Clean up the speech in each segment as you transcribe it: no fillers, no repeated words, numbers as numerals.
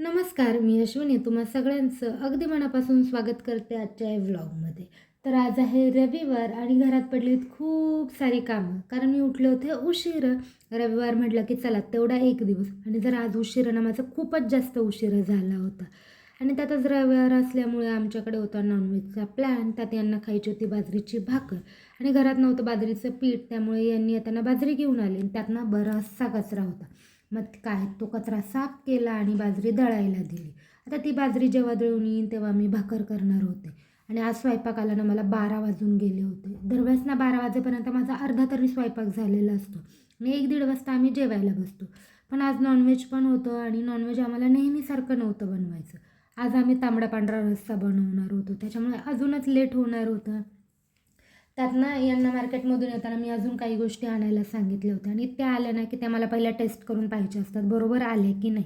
नमस्कार, मी अश्विनी तुम्हा सगळ्यांचं अगदी मनापासून स्वागत करते आजच्या या व्लॉगमध्ये. तर आज आहे रविवार आणि घरात पडलीत खूप सारी कामं. कारण मी उठले होते उशीर. रविवार म्हटलं की चला तेवढा एक दिवस आणि जर आज उशिरा ना माझा खूपच जास्त उशीर झाला होता. आणि त्यातच रविवार असल्यामुळे आमच्याकडे होता नॉनव्हेजचा प्लॅन. त्यात यांना खायची होती बाजरीची भाकर आणि घरात नव्हतं बाजरीचं पीठ, त्यामुळे यांनी येताना बाजरी घेऊन आली आणि त्यात ना बराचसा कचरा होता. मग काय तो कचरा साफ केला आणि बाजरी दळायला दिली. आता ती बाजरी जेव्हा दळून येईन तेव्हा मी भाकर करणार होते आणि आज स्वयंपाकाला ना मला 12 वाजून गेले होते. दरवेळेस ना 12 वाजेपर्यंत माझा अर्धा तरी स्वयंपाक झालेला असतो आणि 1-1:30 वाजता आम्ही जेवायला बसतो. पण आज नॉनव्हेज पण होतं आणि नॉनव्हेज आम्हाला नेहमीसारखं नव्हतं बनवायचं. आज आम्ही तांबडा पांढरा रस्सा बनवणार होतो, त्याच्यामुळे अजूनच लेट होणार होतं. त्यात ना यांना मार्केटमधून येताना मी अजून काही गोष्टी आणायला सांगितल्या होत्या आणि त्या आल्या ना की त्या मला पहिल्या टेस्ट करून पाहिजे असतात, बरोबर आल्या की नाही.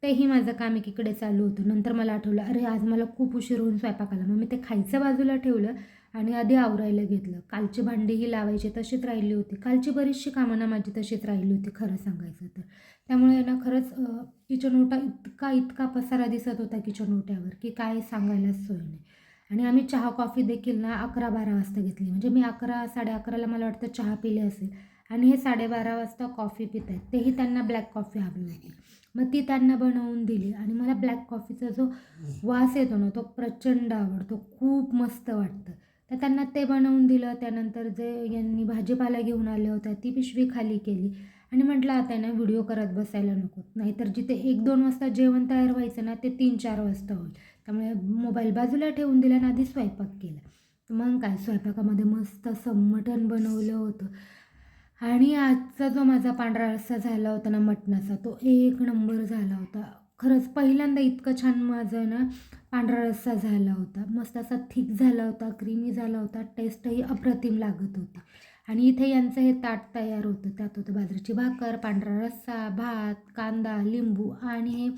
तेही माझं काम एकीकडे चालू होतं. नंतर मला आठवलं, अरे आज मला खूप उशीर होऊन स्वयंपाकाला. मग मी ते खायचं बाजूला ठेवलं आणि आधी आवरायला घेतलं. कालची भांडीही लावायची तशीच राहिली होती. कालची बरीचशी कामं ना माझी तशीच राहिली होती खरं सांगायचं तर. त्यामुळे ना खरंच किचन ओटा इतका इतका पसारा दिसत होता किचन ओट्यावर की काय सांगायलाच सोय नाही. आणि आम्ही चहा कॉफी देखील ना 11-12 वाजता घेतली. म्हणजे मी 11 11:30ला मला वाटतं चहा पिले असेल आणि हे 12:30 वाजता कॉफी पित आहेत. तेही त्यांना ब्लॅक कॉफी हवी होती. मग ती त्यांना बनवून दिली आणि मला ब्लॅक कॉफीचा जो वास येतो ना तो प्रचंड आवडतो, खूप मस्त वाटतं. तर त्यांना ते बनवून दिलं. त्यानंतर जे यांनी भाजीपाला घेऊन आल्या होत्या ती पिशवी खाली केली आणि म्हटलं आता ना व्हिडिओ करत बसायला नको, नाहीतर जिथे 1-2 वाजता जेवण तयार व्हायचं ना ते 3-4 वाजता होईल. त्यामुळे मोबाईल बाजूला ठेवून दिला आणि आधी स्वयंपाक केला. मग काय स्वयंपाकामध्ये मस्त असं मटण बनवलं होतं आणि आजचा जो माझा पांढरा रस्सा झाला होता ना मटणाचा, तो एक नंबर झाला होता. खरंच पहिल्यांदा इतकं छान माझा ना पांढरा रस्सा झाला होता. मस्त असा थिक झाला होता, क्रीमी झाला होता, टेस्टही अप्रतिम लागत होती. आणि इथे यांचं हे ताट तयार होतं. त्यात होतं बाजरीची भाकर, पांढरा रस्सा, भात, कांदा, लिंबू आणि हे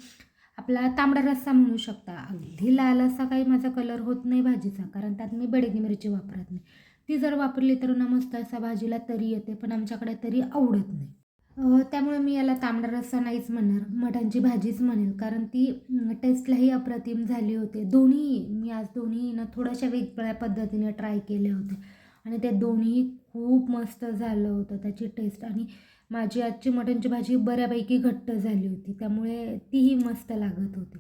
आपला तांबडा रस्सा म्हणू शकता. अगदी लाल असा काही माझा कलर होत नाही भाजीचा, कारण त्यात मी बेडगी मिरची वापरत नाही. ती जर वापरली तर ना मस्त असा भाजीला तरी येते, पण आमच्याकडे तरी आवडत नाही. त्यामुळे मी याला तांबडा रस्सा नाहीच म्हणणार, मटांची भाजीच म्हणेल. कारण ती टेस्टलाही अप्रतिम झाली होती. मी आज दोन्ही ना थोड्याशा वेगवेगळ्या पद्धतीने ट्राय केले होते आणि ते दोन्ही खूप मस्त झालं होतं त्याची टेस्ट. आणि माझी आजची मटणची भाजी बऱ्यापैकी घट्ट झाली होती, त्यामुळे तीही मस्त लागत होती.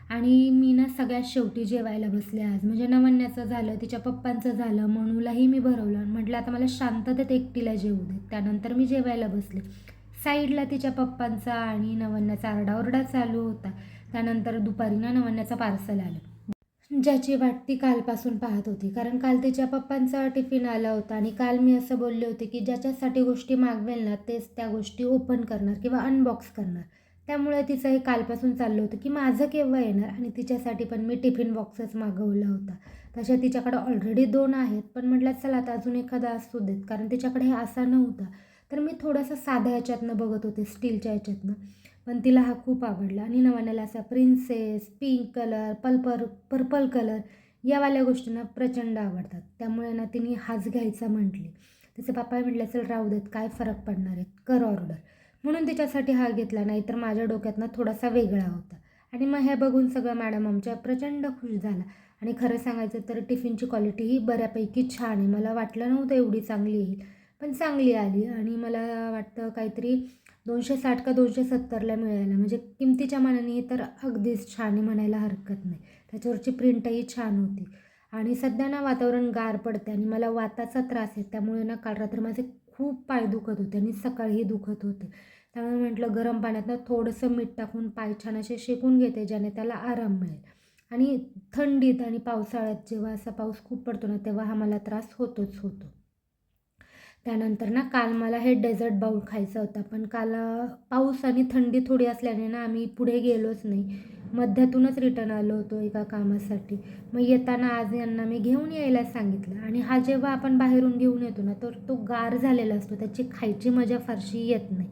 आणि मी ना सगळ्यात शेवटी जेवायला बसले आज. म्हणजे नवन्याचं झालं, तिच्या पप्पांचं झालं, मनूलाही मी भरवलं. म्हटलं आता मला शांततेत एकटीला जेवू दे. त्यानंतर मी जेवायला बसले. साईडला तिच्या पप्पांचा आणि नवन्याचा आरडाओरडा चालू होता. त्यानंतर दुपारी ना नवन्याचं पार्सल आलं, ज्याची वाट ती कालपासून पाहत होती. कारण काल तिच्या पप्पांचा टिफिन आला होता आणि काल मी असं बोलले होते की ज्याच्यासाठी गोष्टी मागवेल ना तेच त्या गोष्टी ओपन करणार किंवा अनबॉक्स करणार. त्यामुळे तिचं हे कालपासून चाललं होतं की माझं केव्हा येणार, आणि तिच्यासाठी पण मी टिफिन बॉक्सच मागवला होता. तशा तिच्याकडं ऑलरेडी 2 आहेत, पण म्हटलं चला आता अजून एखादा असू देत, कारण तिच्याकडे हे असा नव्हता. तर मी थोडंसं साध्या ह्याच्यातनं बघत होते, स्टीलच्या ह्याच्यातनं. पण तिला हा खूप आवडला आणि नवऱ्याला असा princess, pink colour, purple colour यावाल्या गोष्टींना प्रचंड आवडतात. त्यामुळे ना तिने हाच घ्यायचा म्हटली. तिचे पप्पा म्हटले चल राहू देत, काय फरक पडणार आहे, कर ऑर्डर. म्हणून तिच्यासाठी हा घेतला, नाहीतर माझ्या डोक्यातनं थोडासा वेगळा होता. आणि मग हे बघून सगळं मॅडम आमच्या प्रचंड खुश झाला. आणि खरं सांगायचं तर टिफिनची क्वालिटीही बऱ्यापैकी छान आहे. मला वाटलं नव्हतं एवढी चांगली येईल, पण चांगली आली. आणि मला वाटतं काहीतरी 260 का 270ला मिळायला, म्हणजे किमतीच्या मानाने तर अगदीच छान आहे म्हणायला हरकत नाही. त्याच्यावरची प्रिंटही छान होती. आणि सध्या ना वातावरण गार पडते आणि मला वाताचा त्रास आहे, त्यामुळे ना काल रात्री माझे खूप पाय दुखत होते आणि सकाळीही दुखत होते. त्यामुळे म्हटलं गरम पाण्यात ना थोडंसं मीठ टाकून पाय छान असे शेकून घेते, ज्याने त्याला आराम मिळेल. आणि थंडीत आणि पावसाळ्यात जेव्हा असा पाऊस खूप पडतो ना तेव्हा हा मला त्रास होतोच होतो. त्यानंतर ना काल मला हे डेझर्ट बाउल खायचा होता, पण काल पाऊस आणि थंडी थोडी असल्याने ना आम्ही पुढे गेलोच नाही. मध्यातूनच रिटर्न आलो होतो एका कामासाठी. मग येताना आज यांना मी घेऊन यायला सांगितलं. आणि हा जेव्हा आपण बाहेरून घेऊन येतो ना तर तो गार झालेला असतो, त्याची खायची मजा फारशी येत नाही.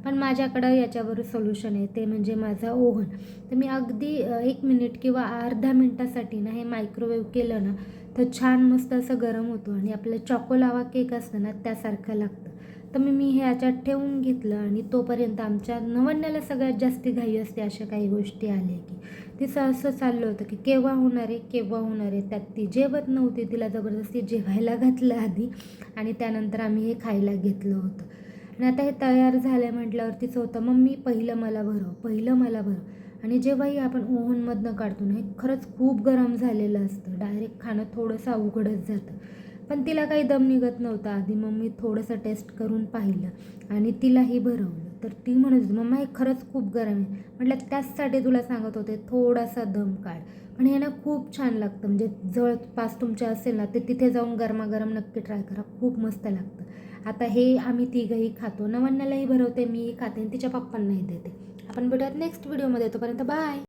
पण माझ्याकडं याच्यावर सोल्युशन आहे, ते म्हणजे माझा ओव्हन. तर मी अगदी 1 मिनिट किंवा अर्ध्या मिनटासाठी ना हे मायक्रोवेव्ह केलं ना तर छान मस्त असं गरम होतो आणि आपलं चॉको लावा केक असतं ना त्यासारखं लागतं. तर मी हे याच्यात ठेवून घेतलं आणि तोपर्यंत आमच्या नवन्याला सगळ्यात जास्ती घाई असते अशा काही गोष्टी आल्या की तिचं असं चाललं होतं की केव्हा होणार आहे केव्हा होणार आहे. त्यात ती जेवत नव्हती, तिला जबरदस्ती जेवायला घातलं आधी आणि त्यानंतर आम्ही हे खायला घेतलं होतं. आणि आता हे तयार झालं म्हटल्यावर तिचं होतं मम्मी पहिलं मला भरव, पहिलं मला भरव. आणि जेव्हाही आपण ओव्हनमधनं काढतो ना हे खरंच खूप गरम झालेलं असतं, डायरेक्ट खाणं थोडंसं अवघडच जातं. पण तिला काही दम निघत नव्हता. आधी मग मी थोडंसं टेस्ट करून पाहिलं आणि तिलाही भरवलं. तर ती म्हणत होती मम्मा हे खरंच खूप गरम आहे. म्हटलं त्याचसाठी तुला सांगत होते थोडासा दम काढ. पण हे ना खूप छान लागतं, म्हणजे जवळपास तुमच्या असेल ना ते तिथे जाऊन गरमागरम नक्की ट्राय करा, खूप मस्त लागतं. आता हे आम्ही तिघंही खातो, नवन्यालाही भरवते, मीही खाते आणि तिच्या पप्पांनाही देते. आपण भेटूयात नेक्स्ट व्हिडिओमध्ये, तोपर्यंत बाय.